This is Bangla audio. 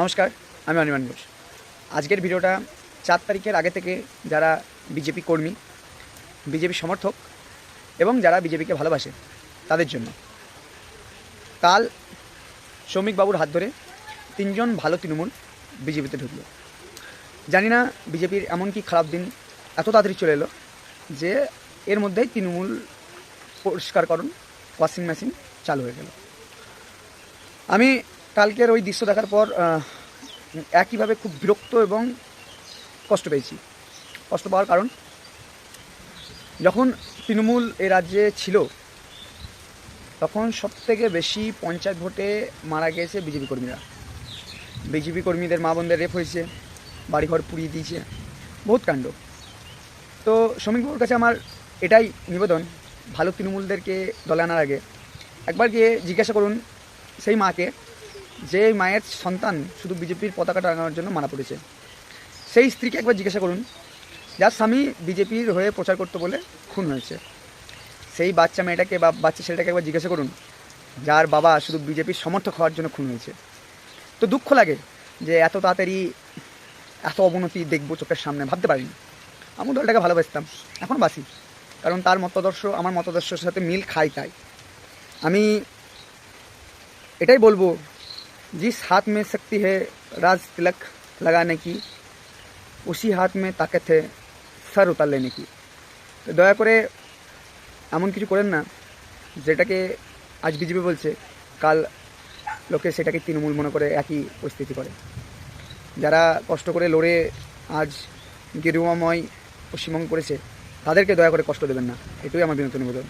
নমস্কার, আমি অনির্বাণ ঘোষ। আজকের ভিডিওটা 4 তারিখের আগে থেকে যারা বিজেপি কর্মী, বিজেপি সমর্থক এবং যারা বিজেপিকে ভালোবাসে তাদের জন্য। কাল সৌমিকবাবুর হাত ধরে 3 জন ভালো তৃণমূল বিজেপিতে ঢুকলো। জানি না বিজেপির এমন কি খারাপ দিন এত তাড়াতাড়ি চলে এলো যে এর মধ্যেই তৃণমূল পরিষ্কারকরণ ওয়াশিং মেশিন চালু হয়ে গেল। আমি কালকের ওই দৃশ্য দেখার পর একইভাবে খুব বিরক্ত এবং কষ্ট পেয়েছি। কষ্ট পাওয়ার কারণ, যখন তৃণমূল এ রাজ্যে ছিল তখন সবথেকে বেশি পঞ্চায়েত ভোটে মারা গিয়েছে বিজেপি কর্মীরা। বিজেপি কর্মীদের মা বোনদের রেপ হয়েছে, বাড়িঘর পুড়িয়ে দিয়েছে, বহুত কাণ্ড। তো শ্রমিকবাবুর কাছে আমার এটাই নিবেদন, ভালো তৃণমূলদেরকে দলে আনার আগে একবার গিয়ে জিজ্ঞাসা করুন সেই মাকে, যে মায়ের সন্তান শুধু বিজেপির পতাকা টাঙানোর জন্য মারা পড়েছে। সেই স্ত্রীকে একবার জিজ্ঞাসা করুন যার স্বামী বিজেপির হয়ে প্রচার করতে বলে খুন হয়েছে। সেই বাচ্চা মেয়েটাকে বা বাচ্চা ছেলেটাকে একবার জিজ্ঞাসা করুন যার বাবা শুধু বিজেপির সমর্থক হওয়ার জন্য খুন হয়েছে। তো দুঃখ লাগে যে এত তাড়াতাড়ি এত অবনতি দেখবো চোখের সামনে, ভাবতে পারিনি। আমি দলটাকে ভালোবাসতাম, এখন বাসি, কারণ তার মতাদর্শ আমার মতাদর্শের সাথে মিল খাই। তাই আমি এটাই বলবো, जिस हाथ में शक्ति है राज तिलक लगाने की, उसी हाथ में ताकत है सर उतार लेने की। তো দয়া করে এমন কিছু করেন না যেটাকে আজ বিজেপি বলছে, কাল লোকে সেটাকে তৃণমূল মনে করে একই পরিস্থিতি করে। যারা কষ্ট করে লড়ে আজ গেরুয়াময় পশ্চিমবঙ্গ করেছে তাদেরকে দয়া করে কষ্ট দেবেন না, এটাই আমার বিনোদন নিবেদন।